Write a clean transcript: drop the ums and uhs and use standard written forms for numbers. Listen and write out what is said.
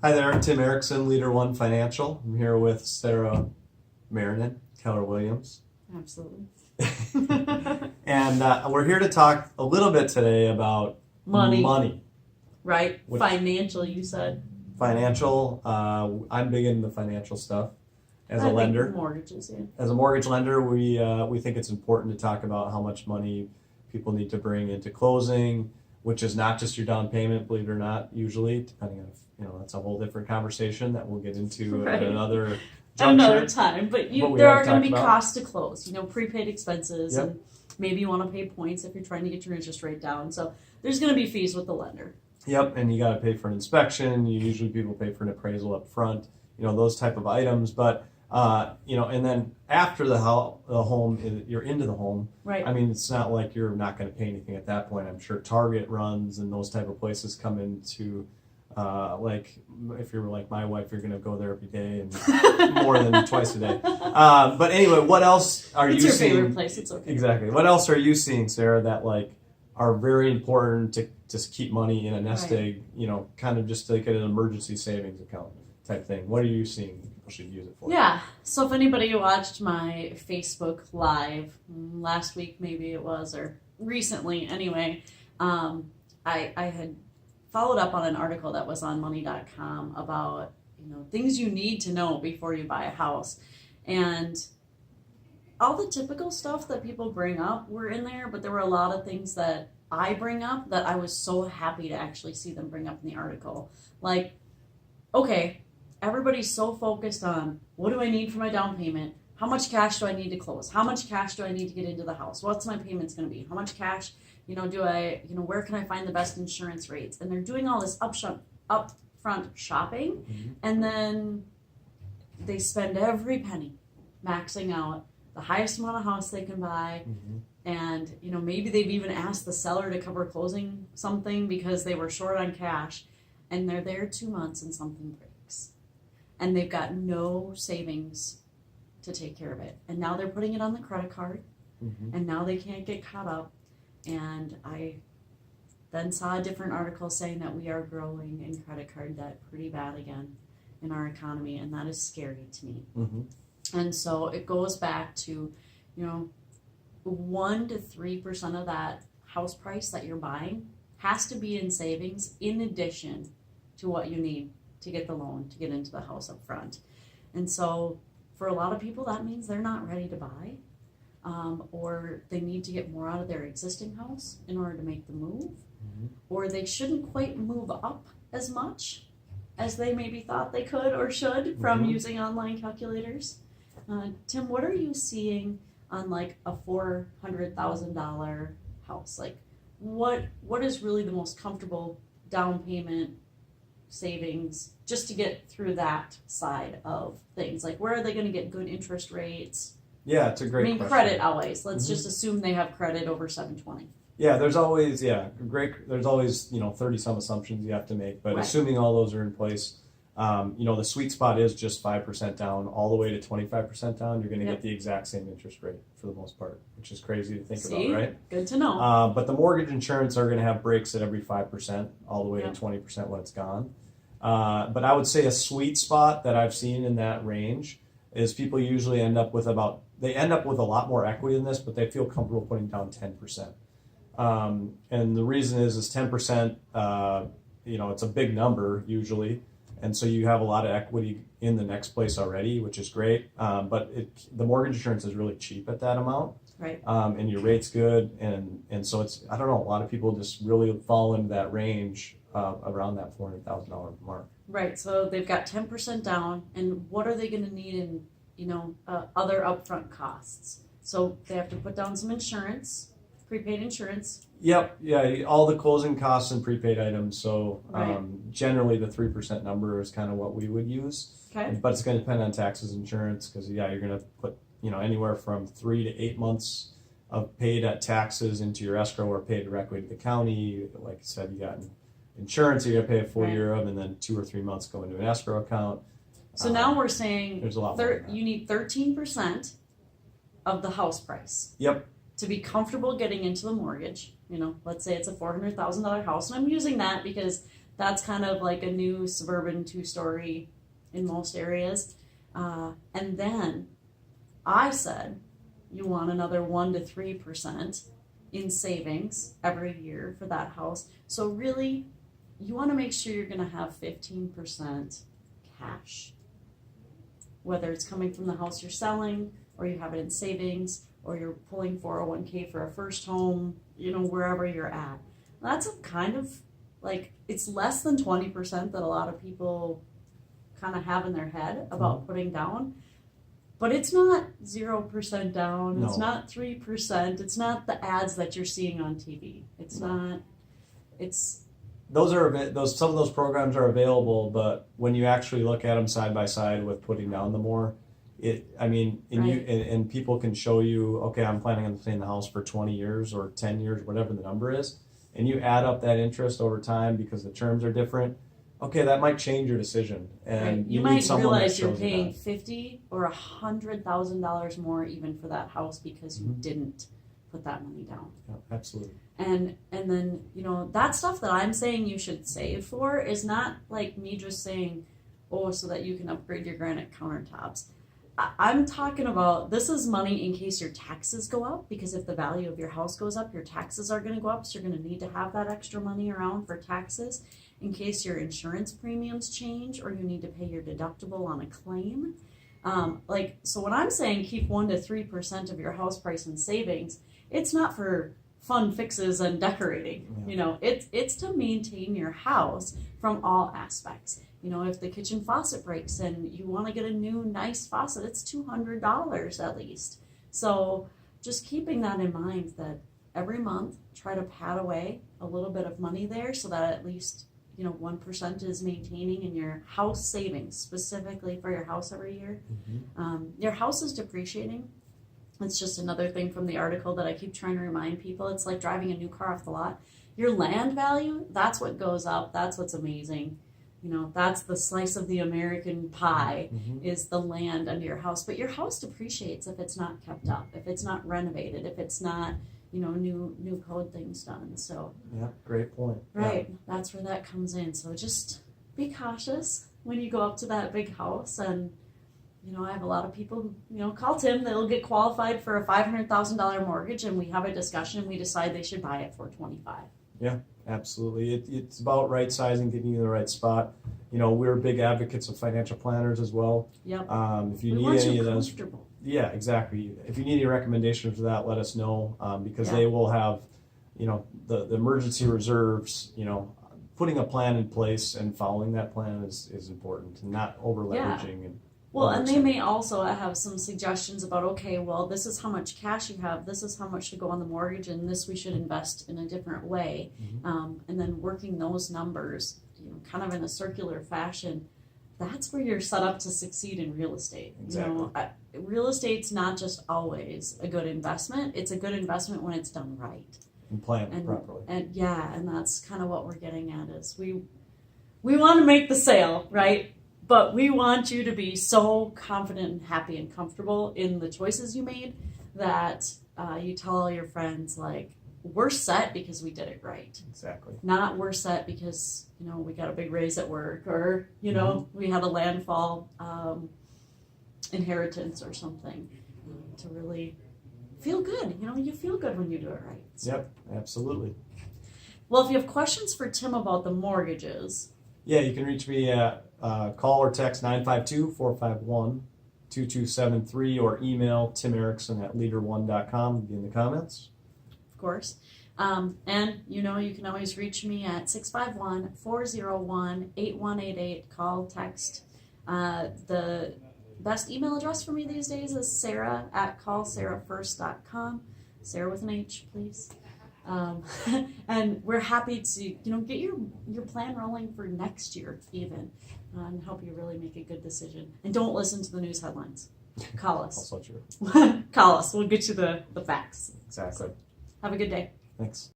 Hi there, I'm Tim Erickson, LeaderOne Financial. I'm here with Sarah Marrinan, Keller Williams. Absolutely. And we're here to talk a little bit today about Money. Right? Financial, you said. Financial. I'm big into financial stuff as a I think lender. mortgages, yeah. As a mortgage lender, we think it's important to talk about how much money people need to bring into closing, which is not just your down payment, believe it or not, usually, depending on if, that's a whole different conversation that we'll get into Right. at another Another time. But we there have are going talked to be about. costs to close, prepaid expenses, Yep. and maybe you want to pay points if you're trying to get your interest rate down. So there's going to be fees with the lender. Yep, and you got to pay for an inspection. Usually people pay for an appraisal up front, those type of items. But, and then after the home, you're into the home. Right. I mean, it's not like you're not going to pay anything at that point. I'm sure Target runs and those type of places come into, like, if you're like my wife, you're going to go there every day and more than twice a day. But anyway, what else are it's you your seeing? favorite place. It's okay. Exactly. What else are you seeing, Sarah, that like are very important to just keep money in a nest egg, kind of just like an emergency savings account type thing? What are you seeing people should use it for? Yeah. So if anybody watched my Facebook Live last week, maybe it was, or recently anyway, I had followed up on an article that was on money.com about, things you need to know before you buy a house. And all the typical stuff that people bring up were in there, but there were a lot of things that I bring up that I was so happy to actually see them bring up in the article. Like, okay, everybody's so focused on what do I need for my down payment? How much cash do I need to close? How much cash do I need to get into the house? What's my payments going to be? How much cash, do I, where can I find the best insurance rates? And they're doing all this upfront shopping, Mm-hmm. and then they spend every penny maxing out the highest amount of house they can buy. Mm-hmm. And, maybe they've even asked the seller to cover closing something because they were short on cash, and they're there 2 months and something breaks. And they've got no savings to take care of it. And now they're putting it on the credit card, Mm-hmm. and now they can't get caught up. And I then saw a different article saying that we are growing in credit card debt pretty bad again in our economy, and that is scary to me. Mm-hmm. And so it goes back to, 1 to 3% of that house price that you're buying has to be in savings in addition to what you need to get the loan to get into the house up front. And so for a lot of people, that means they're not ready to buy, or they need to get more out of their existing house in order to make the move, Mm-hmm. or they shouldn't quite move up as much as they maybe thought they could or should from Mhm. using online calculators. Tim, what are you seeing on like a $400,000 house? Like, what is really the most comfortable down payment savings just to get through that side of things? Like, where are they going to get good interest rates? Yeah, it's a great question. Credit always. Let's Mhm. just assume they have credit over 720. Yeah, there's always, there's always, 30 some assumptions you have to make, but Right. assuming all those are in place, the sweet spot is just 5% down all the way to 25% down. You're going to Yep. get the exact same interest rate for the most part, which is crazy to think See? about, right? Good to know. But the mortgage insurance are going to have breaks at every 5%, all the way Yep. to 20% when it's gone. But I would say a sweet spot that I've seen in that range is people usually end up with a lot more equity in this, but they feel comfortable putting down 10%. And the reason is 10%, it's a big number usually. And so you have a lot of equity in the next place already, which is great. But the mortgage insurance is really cheap at that amount. Right. And your rate's good. And so I don't know, a lot of people just really fall into that range around that $400,000 mark. Right. So they've got 10% down, and what are they going to need in, other upfront costs? So they have to put down some insurance, prepaid insurance. Yep. Yeah. All the closing costs and prepaid items. So Right. generally the 3% number is kind of what we would use. Okay. But it's going to depend on taxes, insurance, because you're going to put anywhere from 3 to 8 months of paid taxes into your escrow or paid directly to the county. Like I said, you got insurance you're going to pay a full Right. year of, and then 2 or 3 months go into an escrow account. So now we're saying There's a lot more than that. you need 13% of the house price Yep. to be comfortable getting into the mortgage. Let's say it's a $400,000 house, and I'm using that because That's kind of like a new suburban 2-story in most areas. And then I said, you want another 1 to 3% in savings every year for that house. So really, you want to make sure you're going to have 15% cash, whether it's coming from the house you're selling, or you have it in savings, or you're pulling 401k for a first home, wherever you're at. That's a kind of like, it's less than 20% that a lot of people kind of have in their head about putting down. But it's not 0% down. No. It's not 3%. It's not the ads that you're seeing on TV. It's not. It's. Some of those programs are available, but when you actually look at them side by side with putting down the more, and people can show you, okay, I'm planning on staying in the house for 20 years or 10 years, whatever the number is, and you add up that interest over time because the terms are different. Okay, that might change your decision, and you need might someone realize that you're shows you paying that. $50,000 or $100,000 more even for that house because you didn't put that money down. Yeah, absolutely. And then that stuff that I'm saying you should save for is not like me just saying, oh, so that you can upgrade your granite countertops. I'm talking about, this is money in case your taxes go up, because if the value of your house goes up, your taxes are going to go up, so you're going to need to have that extra money around for taxes. In case your insurance premiums change or you need to pay your deductible on a claim. So when I'm saying keep 1 to 3% of your house price in savings, it's not for fun fixes and decorating. Yeah. It's to maintain your house from all aspects. If the kitchen faucet breaks and you want to get a new nice faucet, it's $200 at least. So just keeping that in mind, that every month try to pad away a little bit of money there so that at least 1% is maintaining in your house savings, specifically for your house every year. Your house is depreciating. It's just another thing from the article that I keep trying to remind people. It's like driving a new car off the lot. Your land value, that's what goes up. That's what's amazing. That's the slice of the American pie, is the land under your house. But your house depreciates if it's not kept up, if it's not renovated, if it's not new code things done. So yeah, great point. Right, Yeah. that's where that comes in. So just be cautious when you go up to that big house. And I have a lot of people who call Tim. They'll get qualified for a $500,000 mortgage, and we have a discussion and we decide they should buy it for $25,000. Yeah, absolutely. It's about right sizing, getting you in the right spot. We're big advocates of financial planners as well. Yep. If you We need want any you of those, comfortable. yeah, exactly. If you need any recommendations for that, let us know, because Yeah. they will have, the emergency reserves. Putting a plan in place and following that plan is important, and not over leveraging and. Well, and they may also have some suggestions about, okay, well, this is how much cash you have, this is how much to go on the mortgage, and this we should invest in a different way. And then working those numbers, kind of in a circular fashion, that's where you're set up to succeed in real estate. Exactly. Real estate's not just always a good investment, it's a good investment when it's done right. And plan properly. And that's kind of what we're getting at, is we want to make the sale, right? But we want you to be so confident and happy and comfortable in the choices you made that you tell all your friends, like, we're set because we did it right. Exactly. Not we're set because, we got a big raise at work, or, we had a landfall inheritance or something, to really feel good. You feel good when you do it right. So. Yep, absolutely. Well, if you have questions for Tim about the mortgages. Yeah, you can reach me at call or text 952-451-2273 or email Tim Erickson at LeaderOne.com in the comments. Of course. And you can always reach me at 651-401-8188. Call, text. The best email address for me these days is Sarah at callsarahfirst.com. Sarah with an H, please. And we're happy to, get your plan rolling for next year even, and help you really make a good decision. And don't listen to the news headlines. Call us. Also true. Call us. We'll get you the facts. Exactly. Have a good day. Thanks.